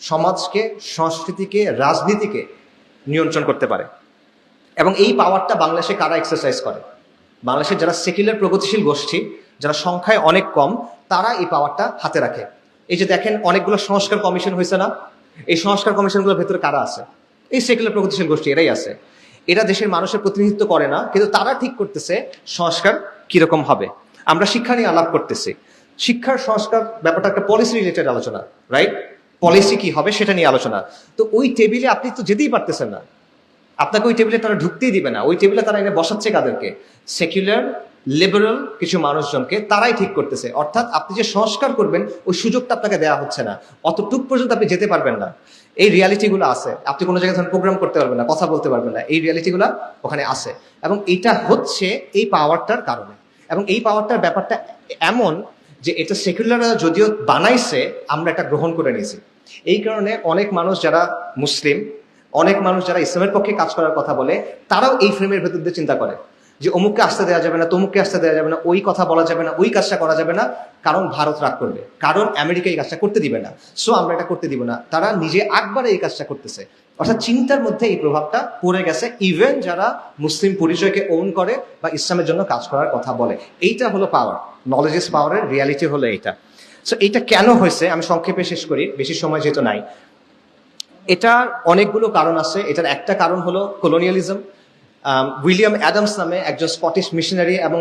সমাজকে, সংস্কৃতিকে, রাজনীতিকে নিয়ন্ত্রণ করতে পারে। এবং এই পাওয়ারটা বাংলাদেশে কারা এক্সারসাইজ করে? বাংলাদেশের যারা সেকুলার প্রগতিশীল গোষ্ঠী, যারা সংখ্যায় অনেক কম, তারা এই পাওয়ারটা হাতে রাখে। এই যে দেখেন অনেকগুলো সংস্কার কমিশন হয়েছে না, এই সংস্কার কমিশনগুলোর ভেতরে কারা আছে? এই সেকুলার প্রগতিশীল গোষ্ঠী, এরাই আছে। এরা দেশের মানুষের প্রতিনিধিত্ব করে না, কিন্তু তারা ঠিক করতেছে সংস্কার কিরকম হবে। আমরা শিক্ষা নিয়ে আলাপ করতেছি, শিক্ষার সংস্কার ব্যাপারটা একটা পলিসি রিলেটেড আলোচনা, রাইট? পলিসি কি হবে সেটা নিয়ে আলোচনা। তো ওই টেবিলে আপনি তো যেতেই পারতেছেন না, আপনাকে ওই টেবিলে তারা ঢুকতেই দিবে না। ওই টেবিলে তারা এনে বসাচ্ছে কাদেরকে? সেকুলার লিবারাল কিছু মানুষজনকে, তারাই ঠিক করতেছে। অর্থাৎ আপনি যে সংস্কার করবেন ওই সুযোগটা আপনাকে দেওয়া হচ্ছে না, অতটুক পর্যন্ত আপনি যেতে পারবেন না। এই রিয়ালিটিগুলো আছে, আপনি কোনো জায়গায় ধরুন প্রোগ্রাম করতে পারবেন না, কথা বলতে পারবেন না, এই রিয়ালিটিগুলো ওখানে আছে। এবং এটা হচ্ছে এই পাওয়ারটার কারণে। এবং এই পাওয়ারটার ব্যাপারটা এমন যে এটা সেকুলাররা যদিও বানাইছে, আমরা এটা গ্রহণ করে নিয়েছি। এই কারণে অনেক মানুষ যারা মুসলিম, অনেক মানুষ যারা ইসলামের পক্ষে কাজ করার কথা বলে, তারাও এই ফ্রেমের ভেতর দিয়ে চিন্তা করে যে অমুককে আসতে দেওয়া যাবে না, তমুককে আসতে দেওয়া যাবে না, ওই কথা বলা যাবে না, ওই কাজটা করা যাবে না, কারণ ভারত রাগ করবে, কারণ আমেরিকা এই কাজটা করতে দিবে না, সো আমরা এটা করতে দিব না। তারা নিজে একবারে এই কাজটা করতেছে। অর্থাৎ চিন্তার মধ্যে এই প্রভাবটা পড়ে গেছে, ইভেন যারা মুসলিম পরিচয়কে ওন করে বা ইসলামের জন্য কাজ করার কথা বলে। এইটা হলো পাওয়ার, নলেজ ইজ পাওয়ারের রিয়ালিটি হলো এইটা। সো এইটা কেন হয়েছে আমি সংক্ষেপে শেষ করি, বেশি সময় যেহেতু নাই। এটার অনেকগুলো কারণ আছে। এটার একটা কারণ হলো কলোনিয়ালিজম। উইলিয়াম অ্যাডামস নামে একজন স্কটিশ মিশনারি এবং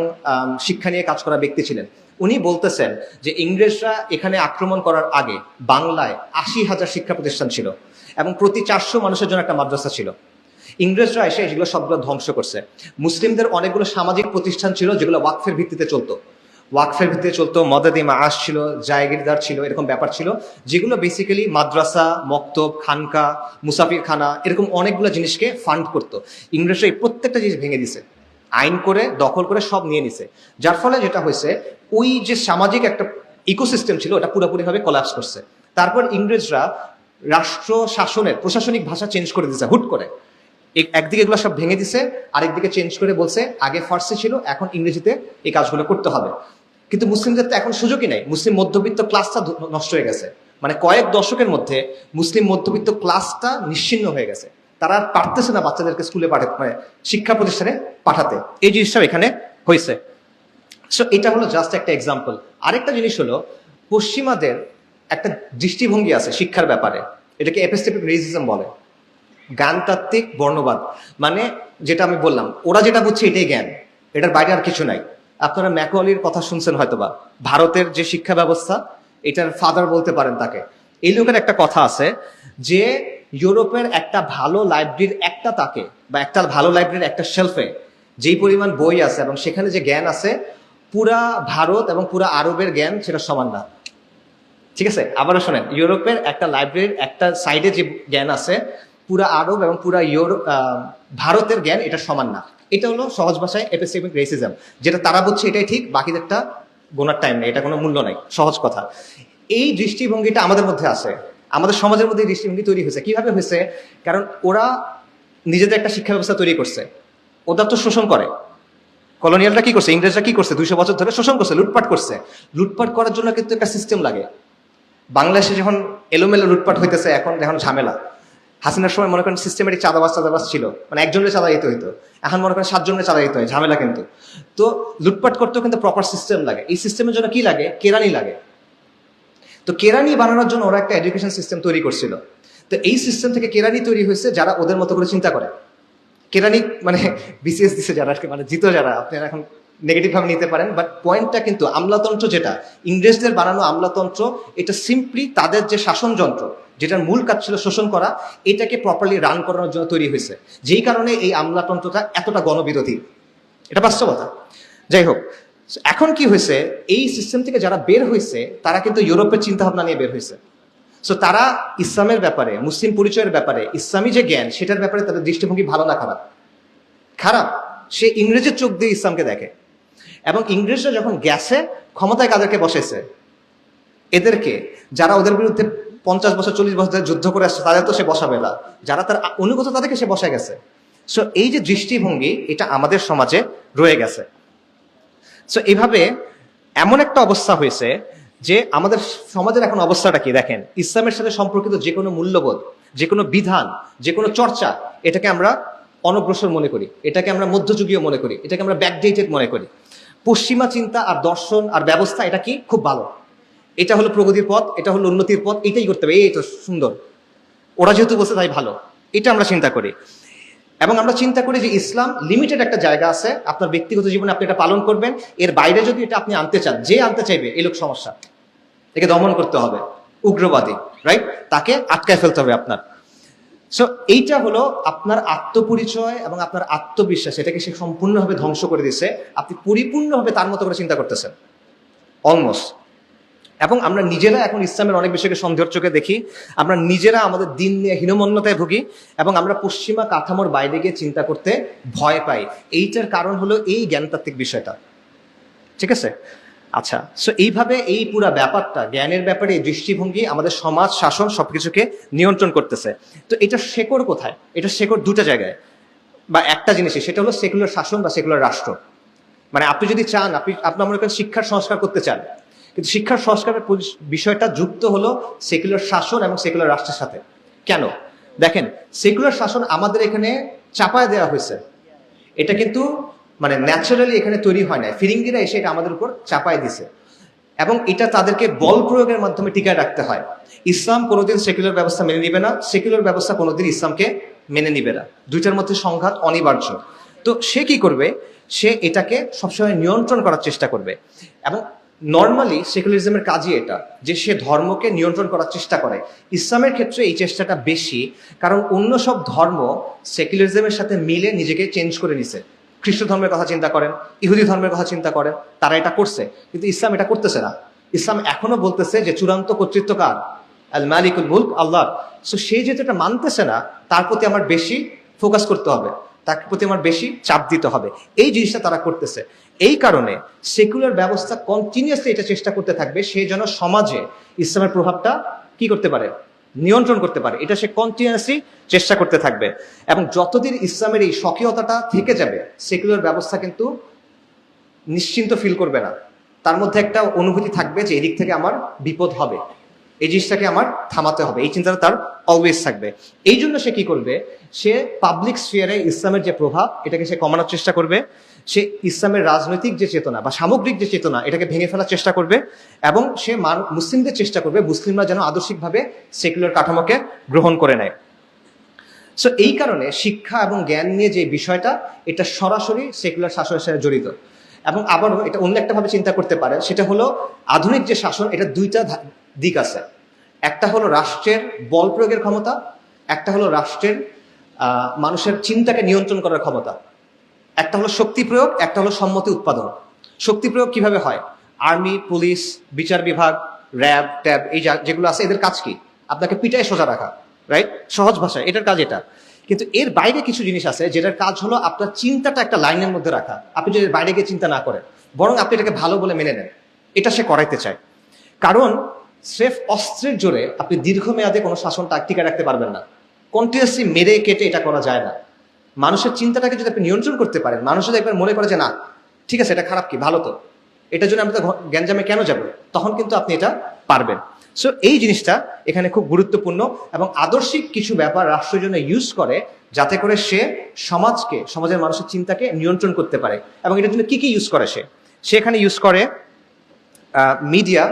শিক্ষা নিয়ে কাজ করা ব্যক্তি ছিলেন। উনি বলতেছেন যে ইংরেজরা এখানে আক্রমণ করার আগে বাংলায় 80,000 শিক্ষা প্রতিষ্ঠান ছিল এবং প্রতি 400 মানুষের জন্য একটা মাদ্রাসা ছিল। ইংরেজরা এসে এগুলো সবগুলো ধ্বংস করছে। মুসলিমদের অনেকগুলো সামাজিক প্রতিষ্ঠান ছিল যেগুলো ওয়াকফের ভিত্তিতে চলতো, ওয়াকফের ভিত্তিতে চলতো, মদদি মাআশ ছিল, জায়গিরদার ছিল, এরকম ব্যাপার ছিল, যেগুলো বেসিক্যালি মাদ্রাসা, মক্তব, খানকা, মুসাফির খানা, এরকম অনেকগুলো জিনিসকে ফান্ড করতো। ইংরেজরা এই প্রত্যেকটা জিনিস ভেঙে দিছে, আইন করে, দখল করে সব নিয়ে নিছে। যার ফলে যেটা হয়েছে, ওই যে সামাজিক একটা ইকোসিস্টেম ছিল ওটা পুরোপুরিভাবে কোলাপস করছে। তারপর ইংরেজরা রাষ্ট্র শাসনের প্রশাসনিক ভাষা চেঞ্জ করে দিছে হুট করে। একদিকে এগুলো সব ভেঙে দিছে, আরেকদিকে চেঞ্জ করে বলছে আগে ফার্সি ছিল, এখন ইংরেজিতে এই কাজগুলো করতে হবে। কিন্তু মুসলিমদের তো এখন সুযোগই নাই, মুসলিম মধ্যবিত্ত ক্লাসটা নষ্ট হয়ে গেছে। মানে কয়েক দশকের মধ্যে মুসলিম মধ্যবিত্ত ক্লাসটা নিশ্চিহ্ন হয়ে গেছে। তারা আর পারতেছে না বাচ্চাদেরকে স্কুলে পাঠাতে, মানে শিক্ষা প্রতিষ্ঠানে পাঠাতে। এই জিনিসটাও এখানে হয়েছে। সো এটা হলো জাস্ট একটা এক্সাম্পল। আরেকটা জিনিস হলো, পশ্চিমাদের একটা দৃষ্টিভঙ্গি আছে শিক্ষার ব্যাপারে, এটাকে এপিস্টেমিক রেসিজম বলে, জ্ঞানতাত্ত্বিক বর্ণবাদ। মানে যেটা আমি বললাম, ওরা যেটা বুঝছে এটাই জ্ঞান, এটার বাইরে আর কিছু নাই। আপনারা ম্যাকওয়ালির কথা শুনছেন হয়তোবা, ভারতের যে শিক্ষা ব্যবস্থা, এটার ফাদার বলতে পারেন তাকে। এই লোকের একটা কথা আছে যে ইউরোপের একটা ভালো লাইব্রেরির একটা তাকে বা একটা ভালো লাইব্রেরির একটা শেলফে যেই পরিমাণ বই আছে এবং সেখানে যে জ্ঞান আছে, পুরা ভারত এবং পুরা আরবের জ্ঞান সেটা সমান না। ঠিক আছে, আবারও শোনেন, ইউরোপের একটা লাইব্রেরির একটা সাইডে যে জ্ঞান আছে, পুরা আরব এবং পুরা ভারতের জ্ঞান এটা সমান না। এটা হলো সহজ ভাষায় এপিস্টেমিক রেসিজম, যেটা তারা বুঝছে এটাই ঠিক, বাকিদেরটা গোনার টাইম নেই, এটা কোনো মূল্য নাই, সহজ কথা। এই দৃষ্টিভঙ্গিটা আমাদের মধ্যে আছে, আমাদের সমাজের মধ্যে এই দৃষ্টিভঙ্গি তৈরি হয়েছে। কিভাবে হয়েছে? কারণ ওরা নিজেদের একটা শিক্ষা ব্যবস্থা তৈরি করছে, ওরা তো শোষণ করে। কলোনিয়ালরা কি করছে, ইংরেজরা কি করছে, 200 বছর ধরে শোষণ করছে, লুটপাট করছে। লুটপাট করার জন্য কিন্তু একটা সিস্টেম লাগে। বাংলাদেশে যখন এলোমেলো লুটপাট হইতেছে, এখন যখন ঝামেলা, হাসিনার সময় মনে করেন সিস্টেমেটিক চাঁদাবাজ ছিল, মানে একজনের চাঁদা দিতে হইতো, এখন মনে করেন 7 জনের চাঁদা দিতে হয়, ঝামেলা কিন্তু। তো লুটপাট করতেও কিন্তু প্রপার সিস্টেম লাগে। এই সিস্টেমের জন্য কি লাগে? কেরানি লাগে। তো কেরানি বানানোর জন্য ওরা একটা এডুকেশন সিস্টেম তৈরি করছিল। তো এই সিস্টেম থেকে কেরানি তৈরি হয়েছে যারা ওদের মতো করে চিন্তা করে। কেরানি মানে বিসিএস দিছে যারা, মানে জিতো যারা, আপনারা এখন নেগেটিভ ভাবে নিতে পারেন, বাট পয়েন্টটা কিন্তু আমলাতন্ত্র, যেটা ইংরেজদের বানানো আমলাতন্ত্র, এটা সিম্পলি তাদের যে শাসন যন্ত্র, যেটার মূল কাজ ছিল শোষণ করা, এটাকে প্রপারলি রান করানোর জন্য তৈরি হয়েছে। যেই কারণে এই আমলাতন্ত্রটা এতটা গণবিরোধী, এটা বাস্তবতা। যাই হোক, এখন কি হয়েছে, এই সিস্টেম থেকে যারা বের হয়েছে তারা কিন্তু ইউরোপের চিন্তা ভাবনা নিয়ে বের হয়েছে। সো তারা ইসলামের ব্যাপারে, মুসলিম পরিচয়ের ব্যাপারে, ইসলামী যে জ্ঞান সেটার ব্যাপারে তাদের দৃষ্টিভঙ্গি ভালো না খারাপ? খারাপ। সে ইংরেজের চোখ দিয়ে ইসলামকে দেখে। এবং ইংরেজরা যখন গেছে ক্ষমতায়, কাদেরকে বসেছে? এদেরকে, যারা ওদের বিরুদ্ধে 50 বছর 40 বছর ধরে যুদ্ধ করে আসছে, তাদের তো সে বসাবে না। যারা তার অনুগত, তাদেরকে সে বসে গেছে। সো এই যে দৃষ্টিভঙ্গি, এটা আমাদের সমাজে রয়ে গেছে। সো এইভাবে এমন একটা অবস্থা হয়েছে যে আমাদের সমাজের এখন অবস্থাটা কি দেখেন, ইসলামের সাথে সম্পর্কিত যে কোনো মূল্যবোধ, যে কোনো বিধান, যে কোনো চর্চা, এটাকে আমরা অনগ্রসর মনে করি, এটাকে আমরা মধ্যযুগীয় মনে করি, এটাকে আমরা ব্যাকডেটেড মনে করি। পশ্চিমা চিন্তা আর দর্শন আর ব্যবস্থা এটা কি খুব ভালো, এটা হলো প্রগতির পথ, এটা হলো উন্নতির পথ, এটাই করতে হবে, এই তো সুন্দর, ওরা যেহেতু বলছে তাই ভালো, এটা আমরা চিন্তা করি। এবং আমরা চিন্তা করি যে ইসলাম লিমিটেড একটা জায়গা আছে, আপনার ব্যক্তিগত জীবনে আপনি এটা পালন করবেন, এর বাইরে যদি এটা আপনি আনতে চান, যে আনতে চাইবে এই লোক সমস্যা, একে দমন করতে হবে, উগ্রবাদী, রাইট, তাকে আটকায় ফেলতে হবে আপনার। সো এইটা হলো আপনার আত্মপরিচয় এবং আপনার আত্মবিশ্বাস, এটাকে সে সম্পূর্ণভাবে ধ্বংস করে দিচ্ছে। আপনি পরিপূর্ণভাবে তার মতো করে চিন্তা করতেছেন অলমোস্ট। এবং আমরা নিজেরা এখন ইসলামের অনেক বিষয়কে সন্দেহের চোখে দেখি, আমরা নিজেরা আমাদের দিন নিয়ে হীনমন্যতায় ভুগি, এবং আমরা পশ্চিমা কাঠামোর বাইরে গিয়ে চিন্তা করতে ভয় পাই। এইটার কারণ হলো এই জ্ঞানতাত্ত্বিক বিষয়টা, ঠিক আছে? আচ্ছা, সো এইভাবে এই পুরা ব্যাপারটা, জ্ঞানের ব্যাপারে এই দৃষ্টিভঙ্গি আমাদের সমাজ, শাসন সবকিছুকে নিয়ন্ত্রণ করতেছে। তো এটা শেকড় কোথায়? এটা শেকড় দুটা জায়গায় বা একটা জিনিসই, সেটা হলো সেকুলার শাসন বা সেকুলার রাষ্ট্র। মানে আপনি যদি চান, আপনার মনে করেন শিক্ষার সংস্কার করতে চান, কিন্তু শিক্ষার সংস্কারের বিষয়টা যুক্ত হলো সেকুলার শাসন এবং সেকুলার রাষ্ট্রের সাথে। কেন? দেখেন, সেকুলার শাসন আমাদের এখানে চাপায় দেওয়া হয়েছে, এটা কিন্তু মানে ন্যাচারালি এখানে তৈরি হয় না, ফিরিঙ্গিরা এসে এটা আমাদের উপর চাপায় দিছে, এবং এটা তাদেরকে বল প্রয়োগের মাধ্যমে টিকায় রাখতে হয়। ইসলাম কোনোদিন সেকুলার ব্যবস্থা মেনে নিবে না, সেকুলার ব্যবস্থা কোনোদিন ইসলামকে মেনে নিবে না, দুইটার মধ্যে সংঘাত অনিবার্য। তো সে কি করবে? সে এটাকে সবসময় নিয়ন্ত্রণ করার চেষ্টা করবে। এবং নর্মালি সেকুলারিজমের কাজই এটা, যে সে ধর্মকে নিয়ন্ত্রণ করার চেষ্টা করে। ইসলামের ক্ষেত্রে এই চেষ্টাটা বেশি, কারণ অন্য সব ধর্ম সেকুলারিজমের সাথে মিলে নিজেকে চেঞ্জ করে নিছে। খ্রিস্ট ধর্মের কথা চিন্তা করেন, ইহুদি ধর্মের কথা চিন্তা করেন, তারা এটা করছে, কিন্তু ইসলাম এটা করতেছে না। ইসলাম এখনো বলতেছে যে চূড়ান্ত কর্তৃত্ব কার? আল মালিকুল মুলক, আল্লাহ। সো সে যেহেতু এটা মানতেছে না, তার প্রতি আমার বেশি ফোকাস করতে হবে, তার প্রতি আমার বেশি চাপ দিতে হবে, এই জিনিসটা তারা করতেছে। এই কারণে সেকুলার ব্যবস্থা কন্টিনিউয়াসলি এটা চেষ্টা করতে থাকবে সে যেন সমাজে ইসলামের প্রভাবটা কি করতে পারে, নিয়ন্ত্রণ করতে পারে। এটা সে কন্টিনিউয়াসলি চেষ্টা করতে থাকবে, এবং যতদিন ইসলামের এই স্বকীয়তাটা থেকে যাবে, সেকুলার ব্যবস্থা কিন্তু নিশ্চিন্ত ফিল করবে না। তার মধ্যে একটা অনুভূতি থাকবে যে এদিক থেকে আমার বিপদ হবে, এই জিনিসটাকে আমার থামাতে হবে, এই চিন্তাটা তার অলওয়েজ থাকবে। এই জন্য সে কি করবে? সে পাবলিক স্ফিয়ারে ইসলামের যে প্রভাব, এটাকে সে কমানোর চেষ্টা করবে। সে ইসলামের রাজনৈতিক যে চেতনা বা সামগ্রিক যে চেতনা, এটাকে ভেঙে ফেলার চেষ্টা করবে, এবং সে মুসলিমদের চেষ্টা করবে মুসলিমরা যেন আদর্শিকভাবে সেকুলার কাঠামোকে গ্রহণ করে নেয়। সো এই কারণে শিক্ষা এবং জ্ঞান নিয়ে যে বিষয়টা, এটা সরাসরি সেকুলার শাসনের সাথে জড়িত। এবং আবারও এটা অন্য একটা ভাবে চিন্তা করতে পারে, সেটা হলো আধুনিক যে শাসন, এটা দুইটা দিক আছে। একটা হলো রাষ্ট্রের বল প্রয়োগের ক্ষমতা, একটা হলো রাষ্ট্রের মানুষের চিন্তাকে নিয়ন্ত্রণ করার ক্ষমতা। একটা হলো শক্তি প্রয়োগ, একটা হলো সম্মতি উৎপাদন। শক্তি প্রয়োগ কিভাবে হয়? আর্মি, পুলিশ, বিচার বিভাগ, র্যাব, ট্যাব, এই যেগুলো আছে, এদের কাজ কি? আপনাকে পিটায় সোজা রাখা, রাইট? সহজ ভাষায় এটার কাজ এটা। কিন্তু এর বাইরে কিছু জিনিস আছে যেটার কাজ হলো আপনার চিন্তাটা একটা লাইনের মধ্যে রাখা। আপনি যদি বাইরে গিয়ে চিন্তা না করেন, বরং আপনি এটাকে ভালো বলে মেনে নেন, এটা সে করাইতে চায়। কারণ স্রেফ অস্ত্রের জোরে আপনি দীর্ঘমেয়াদে কোনো শাসন টিকে রাখতে পারবেন না। কন্টিনিউয়াসলি মেরে কেটে এটা করা যায় না। মানুষের চিন্তাটাকে যদি আপনি নিয়ন্ত্রণ করতে পারেন, মানুষ যদি একবার মনে করে যে না ঠিক আছে, এটা খারাপ কি, ভালো তো, এটার জন্য আমরা গ্যাঞ্জামে কেন যাব, তখন কিন্তু আপনি এটা পারবেন। সো এই জিনিসটা এখানে খুব গুরুত্বপূর্ণ, এবং আদর্শিক কিছু ব্যাপার রাষ্ট্রের জন্য ইউজ করে, যাতে করে সে সমাজকে, সমাজের মানুষের চিন্তাকে নিয়ন্ত্রণ করতে পারে। এবং এটার জন্য কি কি ইউজ করে? সে এখানে ইউজ করে মিডিয়া,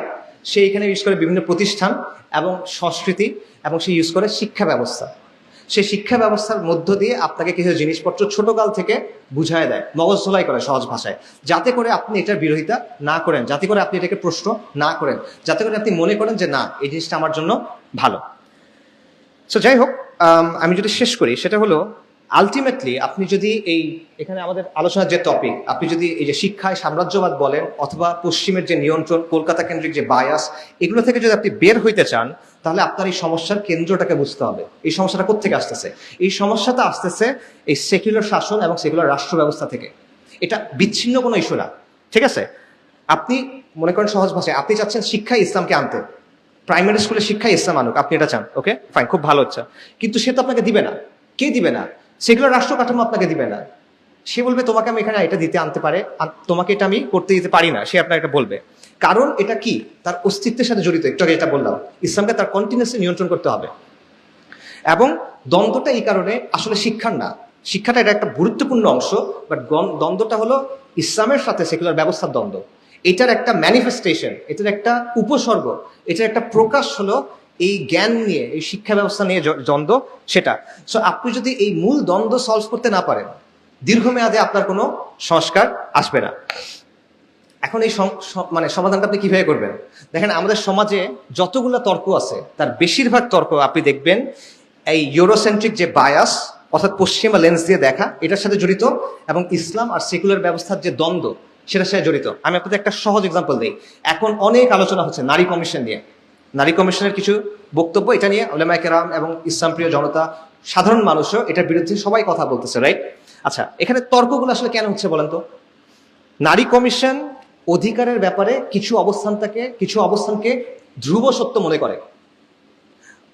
সে এখানে ইউজ করে বিভিন্ন প্রতিষ্ঠান এবং সংস্কৃতি, এবং সে ইউজ করে শিক্ষা ব্যবস্থা। সে শিক্ষা ব্যবস্থার মধ্য দিয়ে আপনাকে কিছু জিনিসপত্র ছোটকাল থেকে বুঝায় দেয়, মগজ ধোলাই করে সহজ ভাষায়, যাতে করে আপনি এটার বিরোধিতা না করেন, যাতে করে আপনি এটাকে প্রশ্ন না করেন, যাতে করে আপনি মনে করেন যে না, এই জিনিসটা আমার জন্য ভালো। সো যাই হোক, আমি যদি শেষ করি, সেটা হলো আলটিমেটলি আপনি যদি এখানে আমাদের আলোচনার যে টপিক, আপনি যদি এই যে শিক্ষায় সাম্রাজ্যবাদ বলেন, অথবা পশ্চিমের যে নিয়ন্ত্রণ, কলকাতা কেন্দ্রিক যে বায়াস, এগুলো থেকে যদি আপনি বের হইতে চান, তাহলে আপনার এই সমস্যার কেন্দ্রটাকে বুঝতে হবে। এই সমস্যাটা কোত্থেকে আসতেছে? এই সমস্যাটা আসতেছে এই সেকুলার শাসন এবং সেকুলার রাষ্ট্র ব্যবস্থা থেকে। এটা বিচ্ছিন্ন কোনো ইস্যু না, ঠিক আছে? আপনি মনে করেন সহজ ভাষায়, আপনি চাচ্ছেন শিক্ষায় ইসলামকে আনতে, প্রাইমারি স্কুলে শিক্ষায় ইসলাম আনুক, আপনি এটা চান, ওকে ফাইন, খুব ভালো হচ্ছে। কিন্তু সে তো আপনাকে দিবে না। কে দিবে না? সেগুলো রাষ্ট্র কাঠামো আপনাকে দিবে না। সে বলবে তোমাকে আমি এখানে এটা দিতে আনতে পারে, তোমাকে এটা আমি করতে দিতে পারি না, সে আপনাকে এটা বলবে। কারণ এটা কি তার অস্তিত্বের সাথে জড়িত, একটু আগে যেটা বললাম, ইসলামকে তার কন্টিনিউসলি নিয়ন্ত্রণ করতে হবে। এবং দ্বন্দ্বটা এই কারণে আসলে শিক্ষার না, শিক্ষাটা এটা একটা গুরুত্বপূর্ণ অংশ, বাট দ্বন্দ্বটা হলো ইসলামের সাথে সেকুলার ব্যবস্থার দ্বন্দ্ব। এটার একটা ম্যানিফেস্টেশন, এটার একটা উপসর্গ, এটার একটা প্রকাশ হলো এই জ্ঞান নিয়ে, এই শিক্ষা ব্যবস্থা নিয়ে দ্বন্দ্ব সেটা। সো আপনি যদি এই মূল দ্বন্দ্ব সলভ করতে না পারেন, দীর্ঘমেয়াদে আপনার কোনো সংস্কার আসবে না। এখন এই মানে সমাধানটা আপনি কিভাবে করবেন? দেখেন, আমাদের সমাজে যতগুলো তর্ক আছে তার বেশিরভাগ তর্ক আপনি দেখবেন এই ইউরোসেন্ট্রিক যে বায়াস, অর্থাৎ পশ্চিমা লেন্স দিয়ে দেখা, এটার সাথে জড়িত, এবং ইসলাম আর সেকুলার ব্যবস্থার যে দ্বন্দ্ব সেটার সাথে জড়িত। আমি আপনাদের একটা সহজ এক্সাম্পল দিই। এখন অনেক আলোচনা হচ্ছে নারী কমিশন নিয়ে, নারী কমিশনের কিছু বক্তব্য, এটা নিয়ে উলামায়ে কেরাম এবং ইসলামপ্রিয় জনতা, সাধারণ মানুষও এটার বিরুদ্ধে সবাই কথা বলতেছে, রাইট? আচ্ছা, এখানে তর্কগুলো আসলে কেন হচ্ছে বলেন তো? নারী কমিশন অধিকারের ব্যাপারে কিছু অবস্থানকে ধ্রুব সত্য মনে করে।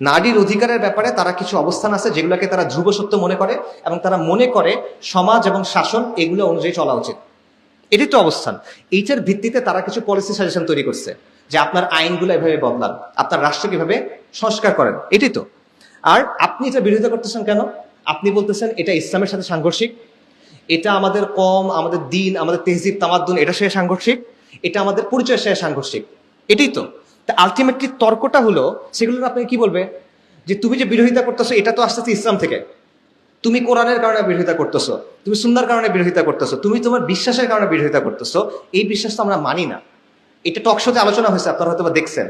নারীর অধিকারের ব্যাপারে তারা কিছু অবস্থান আছে যেগুলোকে তারা ধ্রুব সত্য মনে করে, এবং তারা মনে করে সমাজ এবং শাসন এগুলো অনুযায়ী চলা উচিত। এটাই তো অবস্থান। এইটার ভিত্তিতে তারা কিছু পলিসি সাজেশন তৈরি করছে যে আপনার আইনগুলো এভাবে বদলান, আপনার রাষ্ট্রকে এভাবে সংস্কার করেন, এটাই তো। আর আপনি এটা বিরোধিতা করতেছেন কেন? আপনি বলতেছেন এটা ইসলামের সাথে সাংঘর্ষিক, এটা আমাদের আমাদের দিন, আমাদের তেহজিব তামাদ্দুন, এটা সাথে সাংঘর্ষিক, এটা আমাদের পরিচয়ের সাথে সাংঘর্ষিক, এটাই তো। আলটিমেটলি তর্কটা হলো, সেগুলো আপনাকে কি বলবে যে তুমি যে বিরোধিতা করতেছো এটা তো আসতেছে ইসলাম থেকে, তুমি কোরআনের কারণে বিরোধিতা করতেছো, তুমি সুন্নাহর কারণে বিরোধিতা করতেছো, তুমি তোমার বিশ্বাসের কারণে বিরোধিতা করতেছো। এই বিশ্বাস তো আমরা মানি না। এটা টক শোতে আলোচনা হয়েছে, আপনারা হয়তো দেখছেন,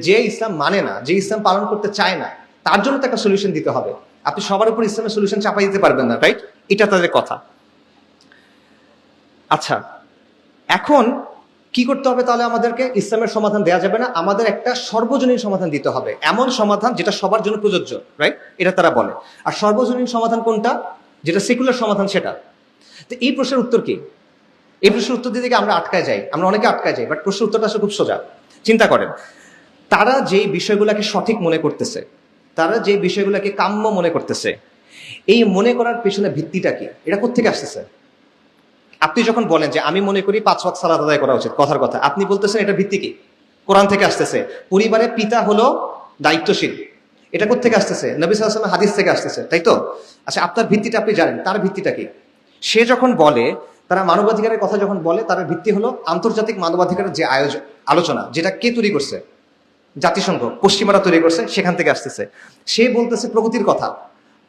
যে ইসলাম মানে না, যে ইসলাম পালন করতে চায় না, তার জন্য তো একটা সলিউশন দিতে হবে। আপনি সবার উপর ইসলামের সলিউশন চাপাই দিতে পারবেন না, রাইট? এটা তাদের কথা। আচ্ছা, এখন কি করতে হবে তাহলে? আমাদেরকে ইসলামের সমাধান দেওয়া যাবে না, আমাদের একটা সর্বজনীন সমাধান দিতে হবে, এমন সমাধান যেটা সবার জন্য প্রযোজ্য, রাইট? এটা তারা বলে। আর সর্বজনীন সমাধান কোনটা? যেটা সেকুলার সমাধান, সেটা। তো এই প্রশ্নের উত্তর কি? এই প্রশ্নের উত্তর দিতে গিয়ে আমরা আটকায় যাই, আমরা অনেকে আটকায় যাই, বাট প্রশ্নের উত্তরটা আসলে খুব সোজা। চিন্তা করেন, তারা যে বিষয়গুলোকে সঠিক মনে করতেছে, তারা যে বিষয়গুলোকে কাম্য মনে করতেছে, এই মনে করার পেছনে ভিত্তিটা কি? এটা কোত্থেকে আসতেছে? আপনি যখন বলেন যে আমি মনে করি 5 ওয়াক্ত সালাত আদায় করা উচিত, কথার কথা, আপনি বলতেছেন এটা ভিত্তি কি? কোরআন থেকে আসতেছে। পরিবারের পিতা হলো দায়িত্বশীল, এটা কোত্থেকে আসতেছে? নবী সাল্লাল্লাহু আলাইহি ওয়াসাল্লাম হাদিস থেকে আসতেছে, তাই তো? আচ্ছা, আপনার ভিত্তিটা আপনি জানেন, তার ভিত্তিটা কি? সে যখন বলে, তারা মানবাধিকারের কথা যখন বলে, তার ভিত্তি হলো আন্তর্জাতিক মানবাধিকারের যে আলোচনা, যেটা কে তৈরি করছে? জাতিসংঘ, পশ্চিমারা তৈরি করছে, সেখান থেকে আসতেছে। সে বলতেছে প্রগতির কথা,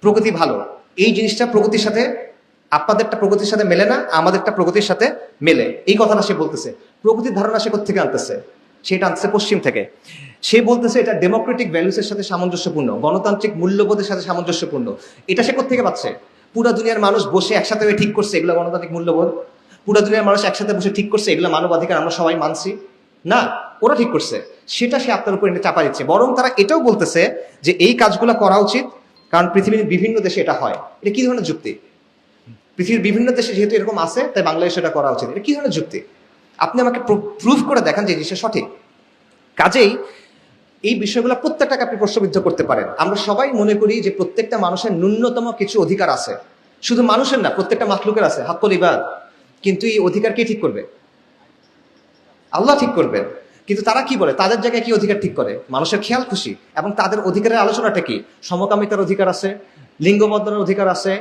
প্রগতি ভালো, এই জিনিসটা প্রগতির সাথে, আপনাদেরটা প্রগতির সাথে মেলে না, আমাদেরটা প্রগতির সাথে মেলে, এই কথাটা সে বলতেছে। প্রগতির ধারণা সে কোত্থেকে আনতেছে? সেটা আনতেছে পশ্চিম থেকে। সে বলতেছে এটা ডেমোক্রেটিক ভ্যালুসের সাথে সামঞ্জস্যপূর্ণ, গণতান্ত্রিক মূল্যবোধের সাথে সামঞ্জস্যপূর্ণ। এটা সে কোত্থেকে পাচ্ছে? পুরা দুনিয়ার মানুষ বসে একসাথে ঠিক করছে এগুলো গণতান্ত্রিক মূল্যবোধ, পুরা দুনিয়ার মানুষ একসাথে বসে ঠিক করছে এগুলো মানবাধিকার, আমরা সবাই মানছি না, ওরা ঠিক করছে। সেটা সে আপনার উপর চাপা দিচ্ছে। বরং তারা এটাও বলতেছে যে এই কাজগুলো করা উচিত, কারণ পৃথিবীর বিভিন্ন দেশে এটা হয়। এটা কি ধরনের যুক্তি? পৃথিবীর বিভিন্ন দেশে যেহেতু এরকম আছে, তাই বাংলাদেশে এটা করা উচিত, এটা কি ধরনের যুক্তি? আপনি আমাকে প্রুফ করে দেখান যে জিনিসটা সঠিক। কাজেই এই বিষয়গুলো প্রত্যেকটাকে আপনি প্রশ্নবিদ্ধ করতে পারেন। আমরা সবাই মনে করি যে প্রত্যেকটা মানুষের ন্যূনতম কিছু অধিকার আছে, শুধু মানুষের না, প্রত্যেকটা মাখলুকের আছে হাক্কুল ইবাদ। কিন্তু এই অধিকার কে ঠিক করবে? আল্লাহ ঠিক করবেন। কিন্তু তারা কি বলে, তাদের জায়গায় কি অধিকার ঠিক করে? মানুষের খেয়াল খুশি। এবং তাদের অধিকারের আলোচনাটা কি? সমকামিতার অধিকার আছে, লিঙ্গ বদলানোর অধিকার আছে,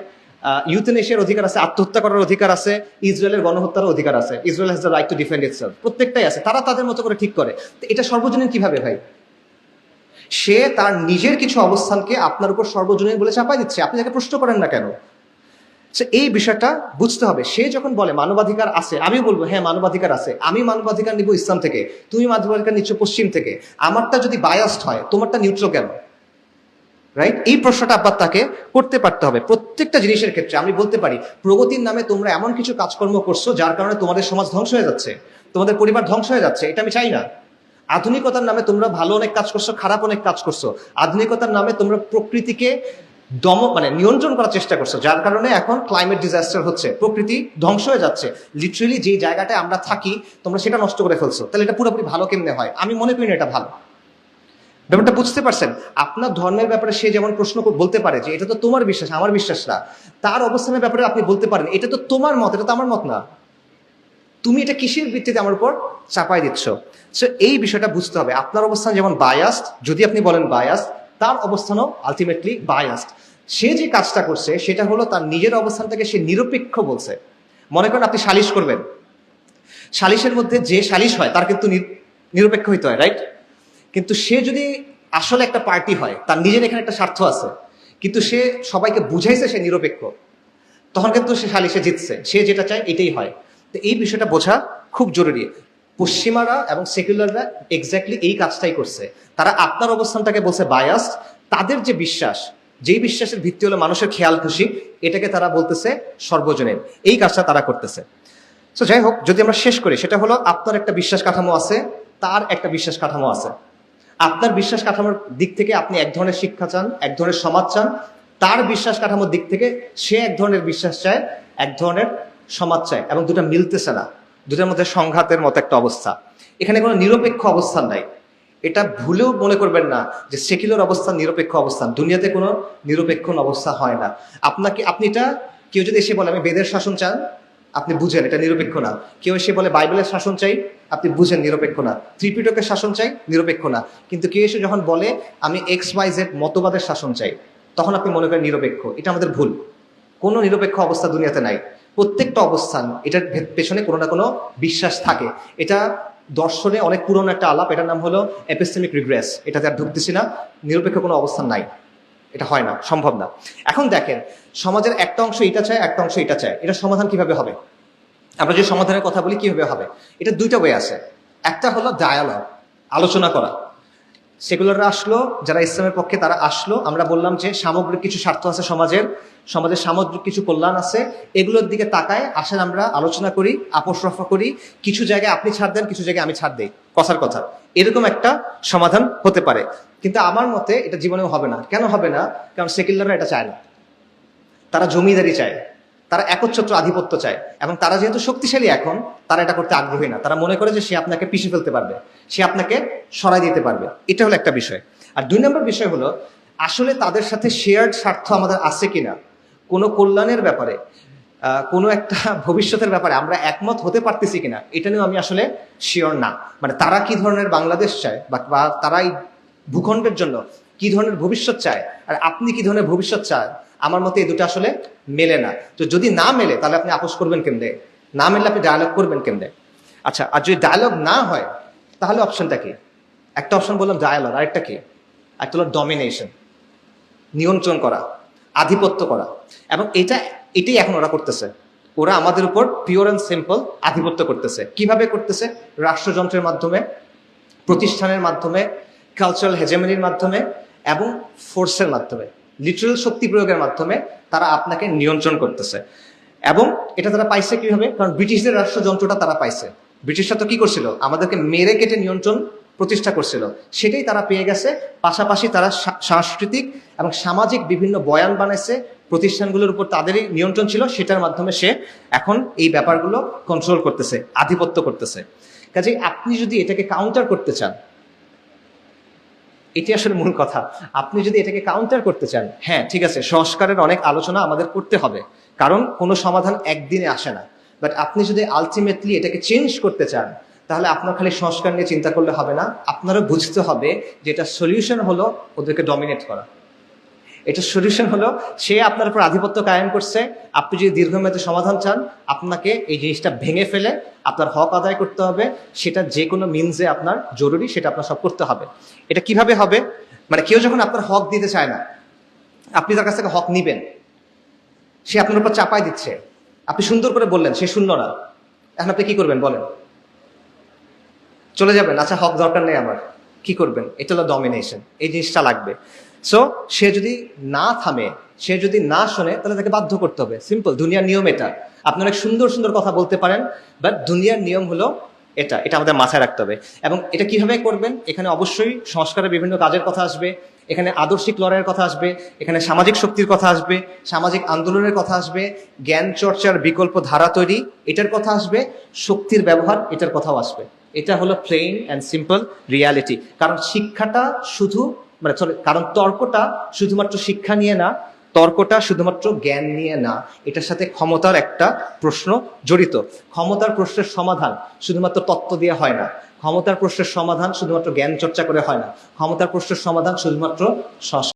ইউথেনেশিয়ার অধিকার আছে, আত্মহত্যা করার অধিকার আছে, ইসরায়েলের গণহত্যার অধিকার আছে, Israel has the right to defend itself, প্রত্যেকটাই আছে। তারা তাদের মতো করে ঠিক করে। তো এটা সর্বজনীন কিভাবে ভাই? সে তার নিজের কিছু অবস্থানকে আপনার উপর সর্বজনীন বলে চাপাই দিচ্ছে, আপনি তাকে প্রশ্ন করেন না কেন? এই বিষয়টা বুঝতে হবে। সে যখন বলে মানবাধিকার আছে, আমি বলবো হ্যাঁ মানবাধিকার আছে, আমি মানবাধিকার নিব ইসলাম থেকে, তুমি মানবাধিকার নিচ্ছ পশ্চিম থেকে। আমারটা যদি বায়াসড হয়, তোমারটা নিউট্রাল কেন? রাইট? এই প্রশ্নটা আবার তাকে করতে পারতে হবে। প্রত্যেকটা জিনিসের ক্ষেত্রে আমি বলতে পারি, প্রগতির নামে তোমরা এমন কিছু কাজকর্ম করছো যার কারণে তোমাদের সমাজ ধ্বংস হয়ে যাচ্ছে, তোমাদের পরিবার ধ্বংস হয়ে যাচ্ছে, এটা আমি চাই না। আধুনিকতার নামে তোমরা ভালো অনেক কাজ করছো, খারাপ অনেক কাজ করছো। আধুনিকতার নামে তোমরা প্রকৃতিকে নিয়ন্ত্রণ করার চেষ্টা করছো, যার কারণে এখন ক্লাইমেট ডিজাস্টার হচ্ছে, প্রকৃতি ধ্বংস হয়ে যাচ্ছে। লিটারেলি যে জায়গাটায় আমরা থাকি তোমরা সেটা নষ্ট করে ফেলছো। তাহলে এটা পুরোপুরি ভালো কেমনে হয়? আমি মনে করি না এটা ভালো। ব্যাপারটা বুঝতে পারছেন? আপনার ধর্মের ব্যাপারে সে যেমন প্রশ্ন বলতে পারে যে এটা তো তোমার বিশ্বাস, আমার বিশ্বাস না, তার অবস্থানের ব্যাপারে আপনি বলতে পারেন এটা তো তোমার মত, এটা তো আমার মত না। তুমি এটা কিসের ভিত্তিতে আমার উপর চাপাই দিচ্ছ? সো এই বিষয়টা বুঝতে হবে। আপনার অবস্থান যেমন বায়াসড, যদি আপনি বলেন বায়াসড, তার অবস্থানও আলটিমেটলি বায়াসড। সে যে কাজটা করছে সেটা হলো তার নিজের অবস্থানটাকে সে নিরপেক্ষ বলছে। মনে করেন আপনি সালিশ করবেন, সালিশের মধ্যে যে সালিশ হয় তার কিন্তু নিরপেক্ষ হইতে হয়, রাইট? কিন্তু সে যদি আসলে একটা পার্টি হয়, তার নিজের এখানে একটা স্বার্থ আছে, কিন্তু সে সবাইকে বুঝাইছে সে নিরপেক্ষ, তখন কিন্তু সে সালিশে জিতছে, সে যেটা চায় এটাই হয়। তো এই বিষয়টা বোঝা খুব জরুরি। পশ্চিমারা এবং সেকুলাররা এক্স্যাক্টলি এই কাজটাই করছে। তারা আপনার অবস্থানটাকে বলছে বায়াস, তাদের যে বিশ্বাস, যেই বিশ্বাসের ভিত্তি হলো মানুষের খেয়াল খুশি, এটাকে তারা বলতেছে সর্বজনীন। এই কাজটা তারা করতেছে। তো যাই হোক, যদি আমরা শেষ করি, সেটা হলো আপনার একটা বিশ্বাস কাঠামো আছে, তার একটা বিশ্বাস কাঠামো আছে। আপনার বিশ্বাস কাঠামোর দিক থেকে আপনি এক ধরনের শিক্ষা চান, এক ধরনের সমাজ চান। তার বিশ্বাস কাঠামোর দিক থেকে সে এক ধরনের বিশ্বাস চায়, এক ধরনের সমাজ চায়, এবং দুটা মিলতেছে না, দুটার মধ্যে সংঘাতের মতো একটা অবস্থা। এখানে কোনো নিরপেক্ষ অবস্থান নাই। এটা ভুলেও মনে করবেন না যে সেকুলার অবস্থান নিরপেক্ষ অবস্থান। দুনিয়াতে কোনো নিরপেক্ষ অবস্থা হয় না। আপনি এটা, কেউ যদি এসে বলে আমি বেদের শাসন চান, আপনি বুঝেন এটা নিরপেক্ষ না। কেউ এসে বলে বাইবেলের শাসন চাই, আপনি বুঝেন নিরপেক্ষ না। ত্রিপিটকের শাসন চাই, নিরপেক্ষ না। কিন্তু কেউ এসে যখন বলে আমি XYZ মতবাদের শাসন চাই, তখন আপনি মনে করেন নিরপেক্ষ। এটা আমাদের ভুল। কোনো নিরপেক্ষ অবস্থা দুনিয়াতে নাই। প্রত্যেকটা অবস্থান, এটার পেছনে কোনো না কোনো বিশ্বাস থাকে। এটা দর্শনে অনেক পুরনো একটা আলাপ, এটার নাম হলো এপিস্টেমিক রিগ্রেস। এটাতে আর ঢুকতেছি না। নিরপেক্ষ কোনো অবস্থান নাই, এটা হয় না, সম্ভব না। এখন দেখেন, সমাজের একটা অংশ এটা চায়, একটা অংশ এটা চায়, এটা সমাধান কিভাবে হবে? আমরা যে সমাধানের কথা বলি কিভাবে হবে, এটা দুইটা ওয়ে আছে। একটা হলো ডায়ালগ, আলোচনা করা। সেকুলাররা আসলো, যারা ইসলামের পক্ষে তারা আসলো, আমরা বললাম যে সামগ্রিক কিছু স্বার্থ আছে সমাজের সামগ্রিক কিছু কল্যাণ আছে, এগুলোর দিকে তাকায় আসেন আমরা আলোচনা করি, আপোষ রফা করি। কিছু জায়গায় আপনি ছাড় দেন, কিছু জায়গায় আমি ছাড় দিই, কথার কথা। এরকম একটা সমাধান হতে পারে। কিন্তু আমার মতে এটা জীবনেও হবে না। কেন হবে না? কারণ সেকুলাররা এটা চায় না। তারা জমিদারি চায়, তারা একচ্ছত্র আধিপত্য চায়, এবং তারা যেহেতু শক্তিশালী এখন, তারা এটা করতে আগ্রহী না। তারা মনে করে যে সে আপনাকে পিষে ফেলতে পারবে, সে আপনাকে সরাই দিতে পারবে। এটা হলো একটা বিষয়। আর দুই নম্বর বিষয় হলো, আসলে তাদের সাথে শেয়ার্ড স্বার্থ আমাদের আছে কিনা, কোনো কল্যাণের ব্যাপারে, কোনো একটা ভবিষ্যতের ব্যাপারে আমরা একমত হতে পারতেছি কিনা, এটা নিয়েও আমি আসলে শিওর না। মানে তারা কি ধরনের বাংলাদেশ চায়, বা তারা এই ভূখণ্ডের জন্য কি ধরনের ভবিষ্যৎ চায়, আর আপনি কি ধরনের ভবিষ্যৎ চায়, আমার মতে এই দুটো আসলে মেলে না। তো যদি না মেলে, তাহলে আপনি আপোষ করবেন কেমনে? না মেলে আপনি ডায়ালগ করবেন কেমনে? আচ্ছা, আর যদি ডায়ালগ না হয়, তাহলে অপশনটা কি? একটা অপশন বললাম ডায়ালগ, আরেকটা কি? একটা হলো ডমিনেশন, নিয়ন্ত্রণ করা, আধিপত্য করা। এবং এটাই এখন ওরা করতেছে। ওরা আমাদের উপর পিওর অ্যান্ড সিম্পল আধিপত্য করতেছে। কিভাবে করতেছে? রাষ্ট্রযন্ত্রের মাধ্যমে, প্রতিষ্ঠানের মাধ্যমে, কালচারাল হেজেমনির মাধ্যমে, এবং ফোর্সের মাধ্যমে, লিটারাল শক্তি প্রয়োগের মাধ্যমে তারা আপনাকে নিয়ন্ত্রণ করতেছে। এবং এটা তারা পাইছে কিভাবে? কারণ ব্রিটিশদের রাষ্ট্রযন্ত্রটা তারা পাইছে। ব্রিটিশরা তো কি করছিল? আমাদেরকে মেরে কেটে নিয়ন্ত্রণ প্রতিষ্ঠা করছিল। সেটাই তারা পেয়ে গেছে। পাশাপাশি তারা সাংস্কৃতিক এবং সামাজিক বিভিন্ন বয়ান বানাইছে, প্রতিষ্ঠানগুলোর উপর তাদেরই নিয়ন্ত্রণ ছিল, সেটার মাধ্যমে সে এখন এই ব্যাপারগুলো কন্ট্রোল করতেছে, আধিপত্য করতেছে। কাজেই আপনি যদি এটাকে কাউন্টার করতে চান, এটি আসলে মূল কথা, আপনি যদি এটাকে কাউন্টার করতে চান, হ্যাঁ ঠিক আছে, সংস্কারের অনেক আলোচনা আমাদের করতে হবে, কারণ কোনো সমাধান একদিনে আসে না। বাট আপনি যদি আলটিমেটলি এটাকে চেঞ্জ করতে চান, তাহলে আপনার খালি সংস্কার নিয়ে চিন্তা করলে হবে না। আপনারও বুঝতে হবে যে এটা সলিউশন হলো ওদেরকে ডমিনেট করা। এটা সলিউশন হলো সে আপনার উপর আধিপত্য কায়েম করছে। আপনি যদি দীর্ঘমেয়াদী সমাধান চান, আপনাকে এই জিনিসটা ভেঙে ফেলে আপনার হক আদায় করতে হবে। সেটা যে কোনো মিনসে আপনার জরুরি, সেটা আপনার সব করতে হবে। এটা কিভাবে হবে? মানে কেউ যখন আপনার হক দিতে চায় না, আপনি তার কাছ থেকে হক নিবেন, সে আপনার উপর চাপাই দিচ্ছে, আপনি সুন্দর করে বললেন, সে শুনল না, এখন আপনি কি করবেন বলেন? চলে যাবেন? আচ্ছা হক দরকার নেই আমার, কি করবেন? এটা হলো ডমিনেশন। এই জিনিসটা লাগবে। সো সে যদি না থামে, সে যদি না শোনে, তাহলে তাকে বাধ্য করতে হবে। সিম্পল, দুনিয়ার নিয়ম এটা। আপনি অনেক সুন্দর সুন্দর কথা বলতে পারেন, বাট দুনিয়ার নিয়ম হলো এটা আমাদের মাথায় রাখতে হবে। এবং এটা কিভাবে করবেন? এখানে অবশ্যই সংস্কারের বিভিন্ন কাজের কথা আসবে, এখানে আদর্শিক লড়াইয়ের কথা আসবে, এখানে সামাজিক শক্তির কথা আসবে, সামাজিক আন্দোলনের কথা আসবে, জ্ঞান চর্চার বিকল্প ধারা তৈরি এটার কথা আসবে, শক্তির ব্যবহার এটার কথাও আসবে। এটা হলো প্লেন অ্যান্ড সিম্পল রিয়ালিটি। কারণ শিক্ষাটা শুধু কারণ তর্কটা শুধুমাত্র শিক্ষা নিয়ে না, তর্কটা শুধুমাত্র জ্ঞান নিয়ে না, এটার সাথে ক্ষমতার একটা প্রশ্ন জড়িত। ক্ষমতার প্রশ্নের সমাধান শুধুমাত্র তত্ত্ব দিয়ে হয় না, ক্ষমতার প্রশ্নের সমাধান শুধুমাত্র জ্ঞান চর্চা করে হয় না, ক্ষমতার প্রশ্নের সমাধান শুধুমাত্র